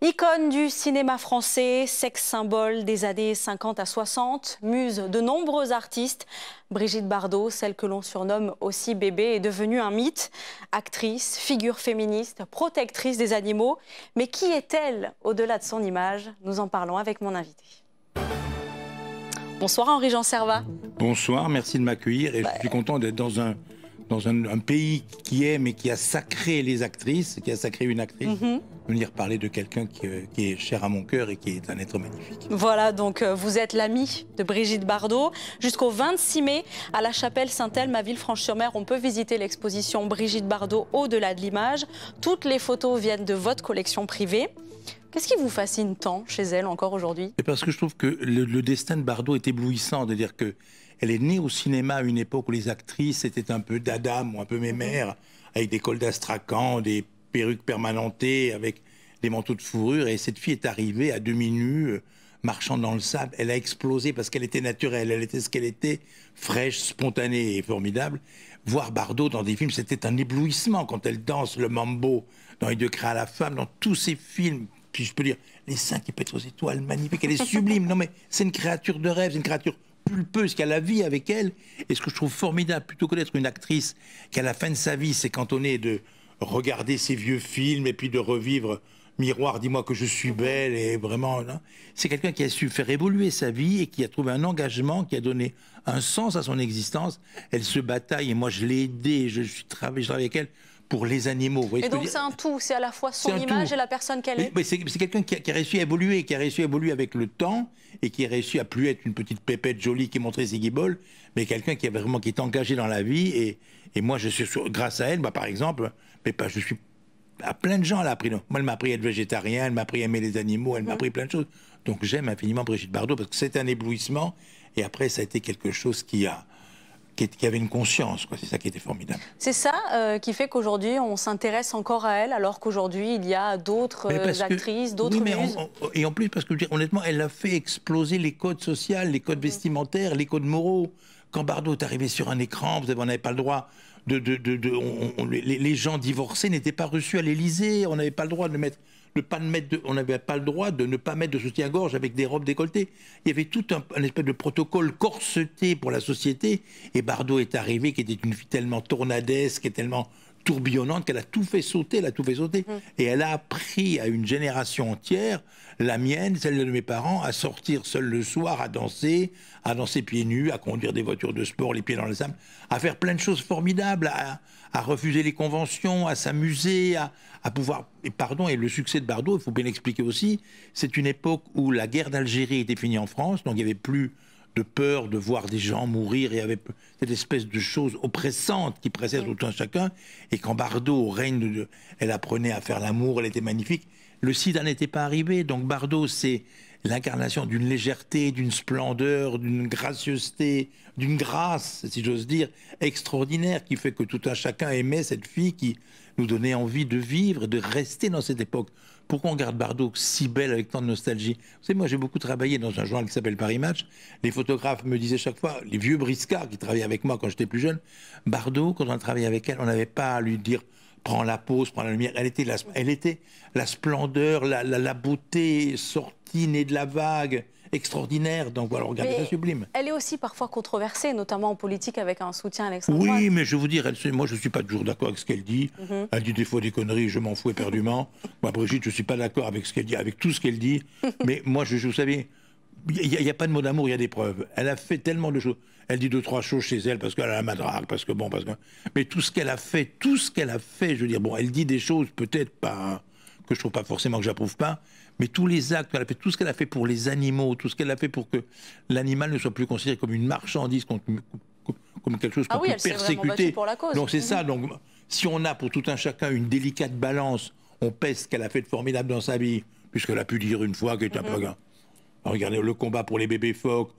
Icône du cinéma français, sex-symbole des années 50 à 60, muse de nombreux artistes, Brigitte Bardot, celle que l'on surnomme aussi Bébé, est devenue un mythe. Actrice, figure féministe, protectrice des animaux. Mais qui est-elle au-delà de son image? Nous en parlons avec mon invité. Bonsoir Henri-Jean Servat. Bonsoir, merci de m'accueillir et je suis content d'être dans un pays qui aime et qui a sacré les actrices, qui a sacré une actrice. Venir parler de quelqu'un qui est cher à mon cœur et qui est un être magnifique. Voilà, donc vous êtes l'ami de Brigitte Bardot. Jusqu'au 26 mai, à la Chapelle Saint-Elme, à Villefranche-sur-Mer, on peut visiter l'exposition Brigitte Bardot au-delà de l'image. Toutes les photos viennent de votre collection privée. Qu'est-ce qui vous fascine tant chez elle encore aujourd'hui? C'est parce que je trouve que le destin de Bardot est éblouissant, de dire que elle est née au cinéma à une époque où les actrices étaient un peu d'Adam ou un peu mémères, avec des cols d'Astrakhan, des perruques permanentées, avec des manteaux de fourrure. Et cette fille est arrivée à demi-nue, marchant dans le sable. Elle a explosé parce qu'elle était naturelle. Elle était ce qu'elle était, fraîche, spontanée et formidable. Voir Bardot dans des films, c'était un éblouissement. Quand elle danse le mambo dans Les Deux craies à la femme, dans tous ces films, puis je peux dire, les seins qui pètent aux étoiles, magnifique, elle est sublime. Non mais c'est une créature de rêve, c'est une créature pulpeuse qui a la vie avec elle. Et ce que je trouve formidable, plutôt que d'être une actrice qui à la fin de sa vie s'est cantonnée de regarder ses vieux films et puis de revivre Miroir, dis-moi que je suis belle, et vraiment, c'est quelqu'un qui a su faire évoluer sa vie et qui a trouvé un engagement, qui a donné un sens à son existence. Elle se bataille et moi je l'ai aidée, je travaille avec elle pour les animaux. Vous voyez et donc c'est un tout, c'est à la fois son image et la personne qu'elle est. Mais c'est quelqu'un qui a réussi à évoluer, qui a réussi à évoluer avec le temps et qui a réussi à plus être une petite pépette jolie qui montrait ses guiboles, mais quelqu'un qui est engagé dans la vie. Et moi, je suis grâce à elle, par exemple, je suis à plein de gens, elle a appris. Moi, elle m'a appris à être végétarien, elle m'a appris à aimer les animaux, elle m'a appris plein de choses. Donc j'aime infiniment Brigitte Bardot parce que c'est un éblouissement. Et après, ça a été quelque chose qui avait une conscience, quoi. C'est ça qui était formidable. C'est ça qui fait qu'aujourd'hui, on s'intéresse encore à elle, alors qu'aujourd'hui, il y a d'autres actrices, d'autres muses. Et en plus, parce que honnêtement, elle a fait exploser les codes sociaux, les codes vestimentaires, les codes moraux. Quand Bardot est arrivé sur un écran, on n'avait pas le droit les gens divorcés n'étaient pas reçus à l'Élysée. On n'avait pas le droit on n'avait pas le droit de ne pas mettre de soutien-gorge avec des robes décolletées. Il y avait tout un espèce de protocole corseté pour la société. Et Bardot est arrivé, qui était une fille tellement tornadesque et tellement tourbillonnante qu'elle a tout fait sauter, Et elle a appris à une génération entière, la mienne, celle de mes parents, à sortir seule le soir, à danser pieds nus, à conduire des voitures de sport, les pieds dans le sable, à faire plein de choses formidables, à refuser les conventions, à s'amuser, à pouvoir... Et le succès de Bardot, il faut bien l'expliquer aussi, c'est une époque où la guerre d'Algérie était finie en France, donc il n'y avait plus de peur de voir des gens mourir, et il y avait cette espèce de chose oppressante qui pressait tout un chacun. Et quand Bardot, au règne, elle apprenait à faire l'amour, elle était magnifique. Le sida n'était pas arrivé, donc Bardot, c'est l'incarnation d'une légèreté, d'une splendeur, d'une gracieuseté, d'une grâce, si j'ose dire, extraordinaire, qui fait que tout un chacun aimait cette fille qui nous donnait envie de vivre, de rester dans cette époque. Pourquoi on garde Bardot si belle avec tant de nostalgie? Vous savez, moi j'ai beaucoup travaillé dans un journal qui s'appelle Paris Match. Les photographes me disaient chaque fois, les vieux briscards qui travaillaient avec moi quand j'étais plus jeune, Bardot, quand on travaillait avec elle, on n'avait pas à lui dire prends la pose, prends la lumière. Elle était la splendeur, la beauté sortie, née de la vague, extraordinaire. Donc voilà, regardez, ça sublime. Elle est aussi parfois controversée, notamment en politique, avec un soutien à l'extrême droite. Oui, mais je vous dire, moi je ne suis pas toujours d'accord avec ce qu'elle dit. Elle dit des fois des conneries, je m'en fous éperdument. Moi, Brigitte, je ne suis pas d'accord avec ce qu'elle dit, avec tout ce qu'elle dit. Mais moi, vous savez, il n'y a pas de mot d'amour, il y a des preuves. Elle a fait tellement de choses. Elle dit 2-3 choses chez elle parce qu'elle a la madrague, mais tout ce qu'elle a fait, je veux dire, bon, elle dit des choses peut-être pas que je trouve pas forcément que j'approuve pas, mais tous les actes qu'elle a fait, tout ce qu'elle a fait pour les animaux, tout ce qu'elle a fait pour que l'animal ne soit plus considéré comme une marchandise, comme quelque chose qu'on peut persécuter. Pour la cause. Donc c'est ça. Donc si on a pour tout un chacun une délicate balance, on pèse ce qu'elle a fait de formidable dans sa vie, puisqu'elle a pu dire une fois qu'elle est un peu... Regardez le combat pour les bébés phoques.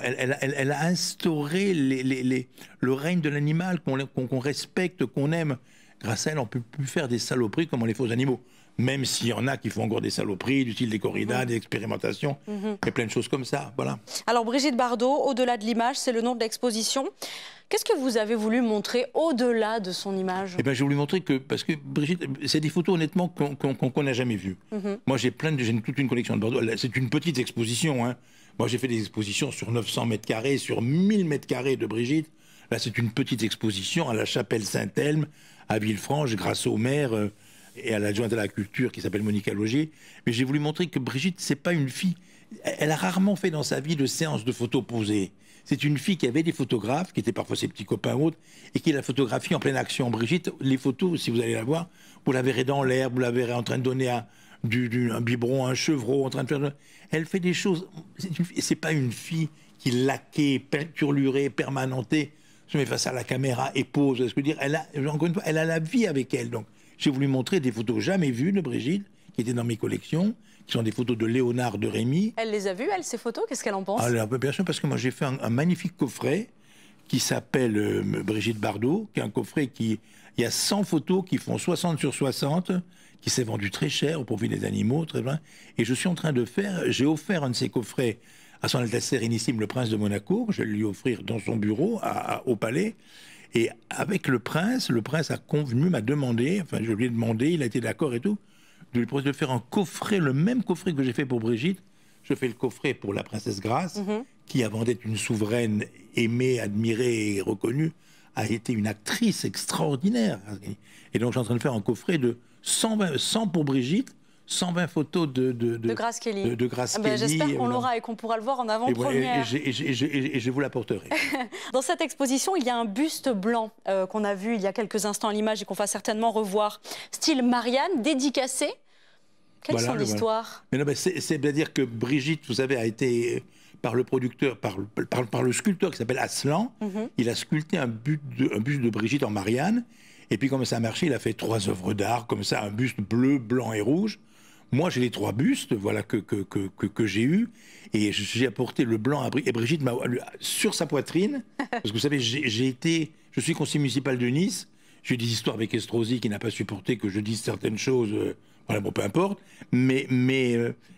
Elle a instauré le règne de l'animal qu'on respecte, qu'on aime. Grâce à elle, on ne peut plus faire des saloperies comme on les fait aux animaux. Même s'il y en a qui font encore des saloperies, du style des corridas, des expérimentations, et plein de choses comme ça. Voilà. Alors Brigitte Bardot, au-delà de l'image, c'est le nom de l'exposition. Qu'est-ce que vous avez voulu montrer au-delà de son image? Eh ben, j'ai voulu montrer que, parce que Brigitte, c'est des photos honnêtement qu'on n'a jamais vues. Moi, j'ai toute une collection de Bardot. C'est une petite exposition. Hein. Moi, j'ai fait des expositions sur 900 mètres carrés, sur 1000 mètres carrés de Brigitte. Là, c'est une petite exposition à la chapelle Saint-Elme, à Villefranche, grâce au maire et à l'adjointe à la culture qui s'appelle Monica Logier. Mais j'ai voulu montrer que Brigitte, c'est pas une fille. Elle a rarement fait dans sa vie de séances de photos posées. C'est une fille qui avait des photographes, qui étaient parfois ses petits copains ou autres, et qui la photographie en pleine action. Brigitte, les photos, si vous allez la voir, vous la verrez dans l'air, vous la verrez en train de donner un biberon à un chevreau, en train de faire... Elle fait des choses... C'est pas une fille qui laquée, peinturlurée, permanentée, se met face à la caméra et pose. Ce que je veux dire, encore une fois, elle a la vie avec elle. Donc, j'ai voulu montrer des photos jamais vues de Brigitte, qui étaient dans mes collections, qui sont des photos de Léonard de Rémy. Elle les a vues, elle, ces photos? Qu'est-ce qu'elle en pense? Alors, bien sûr, parce que moi, j'ai fait un magnifique coffret qui s'appelle Brigitte Bardot, qui est un coffret qui... Il y a 100 photos qui font 60 sur 60, qui s'est vendu très cher au profit des animaux, très bien. Et je suis en train de faire... J'ai offert un de ces coffrets à son Altesse Sérénissime, le Prince de Monaco. Je vais lui offrir dans son bureau, au Palais. Et avec le prince a convenu, m'a demandé, enfin, je lui ai demandé, il a été d'accord et tout, de lui proposer de faire un coffret, le même coffret que j'ai fait pour Brigitte. Je fais le coffret pour la princesse Grace, qui, avant d'être une souveraine aimée, admirée et reconnue, a été une actrice extraordinaire. Et donc, je suis en train de faire un coffret de 100 pour Brigitte, 120 photos de Grace Kelly. De Grace Kelly. J'espère qu'on l'aura et qu'on pourra le voir en avant-première. Et je vous l'apporterai. Dans cette exposition, il y a un buste blanc qu'on a vu il y a quelques instants à l'image et qu'on va certainement revoir. Style Marianne, dédicacé. Quelle est son histoire? C'est-à-dire que Brigitte, vous savez, a été, par le producteur, par le sculpteur qui s'appelle Aslan, il a sculpté un buste de Brigitte en Marianne. Et puis, comme ça a marché, il a fait 3 œuvres d'art, comme ça, un buste bleu, blanc et rouge. Moi, j'ai les 3 bustes, voilà, que j'ai eus. Et j'ai apporté le blanc à Brigitte. Et Brigitte m'a sur sa poitrine, parce que vous savez, je suis conseiller municipal de Nice. J'ai eu des histoires avec Estrosi qui n'a pas supporté que je dise certaines choses. Voilà, bon, peu importe. Mais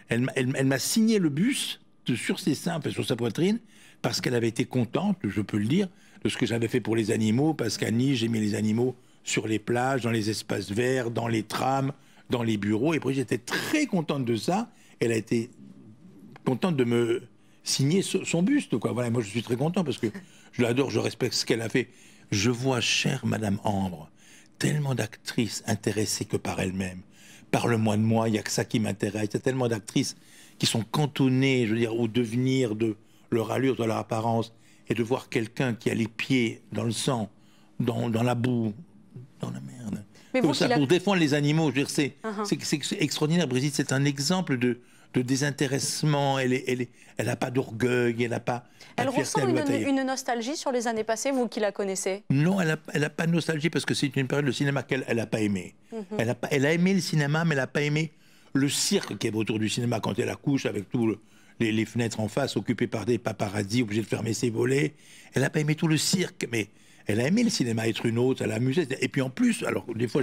elle m'a signé le buste sur ses seins, enfin, sur sa poitrine, parce qu'elle avait été contente, je peux le dire, de ce que j'avais fait pour les animaux, parce qu'à Nice, j'ai mis les animaux sur les plages, dans les espaces verts, dans les trams, dans les bureaux. Et Brigitte était très contente de ça. Elle a été contente de me signer son buste, quoi. Voilà, moi, je suis très content parce que je l'adore, je respecte ce qu'elle a fait. Je vois, chère Madame Ambre, tellement d'actrices intéressées que par elles-mêmes. Parle-moi de moi, il n'y a que ça qui m'intéresse. Il y a tellement d'actrices qui sont cantonnées, je veux dire, au devenir de leur allure, de leur apparence. Et de voir quelqu'un qui a les pieds dans le sang, dans la boue, dans la merde. Mais comme ça, pour défendre les animaux, je veux dire, c'est extraordinaire. Brigitte, c'est un exemple de désintéressement. Elle n'a pas d'orgueil, elle n'a pas... Elle ressent une nostalgie sur les années passées, vous qui la connaissez? Non, elle n'a pas de nostalgie parce que c'est une période de cinéma qu'elle n'a pas aimée. Elle a aimé le cinéma, mais elle n'a pas aimé le cirque qui est autour du cinéma quand elle accouche avec tous les fenêtres en face occupées par des paparazzis obligés de fermer ses volets. Elle n'a pas aimé tout le cirque, mais... Elle a aimé le cinéma, être une autre, elle a amusé. Et puis en plus, alors des fois,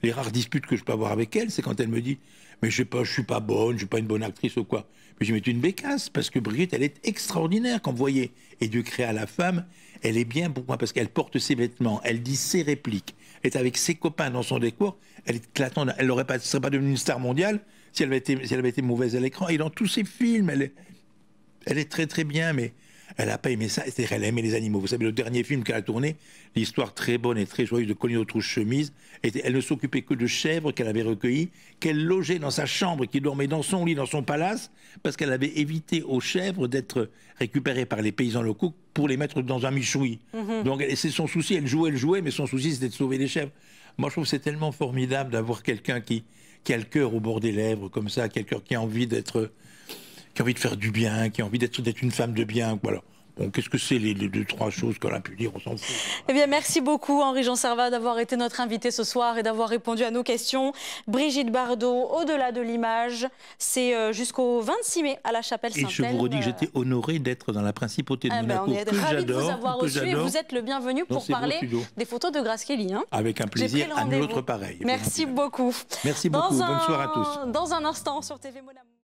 les rares disputes que je peux avoir avec elle, c'est quand elle me dit « Mais je suis pas bonne, je suis pas une bonne actrice ou quoi ». Mais je mets une bécasse, parce que Brigitte, elle est extraordinaire, quand vous voyez. Et Dieu créa la femme, elle est bien pour moi, parce qu'elle porte ses vêtements, elle dit ses répliques, elle est avec ses copains dans son décor, elle est éclatante, elle ne serait pas devenue une star mondiale si elle avait été mauvaise à l'écran. Et dans tous ses films, elle est très très bien, mais... Elle n'a pas aimé ça, c'est-à-dire elle a aimé les animaux. Vous savez, le dernier film qu'elle a tourné, l'histoire très bonne et très joyeuse de Colline aux Trouches Chemises, elle ne s'occupait que de chèvres qu'elle avait recueillies, qu'elle logeait dans sa chambre, qui dormait dans son lit, dans son palace, parce qu'elle avait évité aux chèvres d'être récupérées par les paysans locaux pour les mettre dans un michoui. Donc c'est son souci, elle jouait, mais son souci c'était de sauver les chèvres. Moi je trouve que c'est tellement formidable d'avoir quelqu'un qui a le cœur au bord des lèvres, comme ça, quelqu'un qui a envie de faire du bien, qui a envie d'être une femme de bien. Voilà. Bon, qu'est-ce que c'est les deux, trois choses qu'on a pu dire, on s'en fout. Eh bien, merci beaucoup Henri-Jean Servat d'avoir été notre invité ce soir et d'avoir répondu à nos questions. Brigitte Bardot, Au-delà de l'image, c'est jusqu'au 26 mai à la Chapelle-Saint-Thème. Et je vous redis que j'étais honoré d'être dans la principauté de Monaco, on est ravis de vous avoir reçu et vous êtes le bienvenu pour parler des photos de Grace Kelly. Hein. Avec un plaisir, un autre pareil. Merci beaucoup. Merci beaucoup, bonne soirée à tous. Dans un instant sur TV Mon Amour.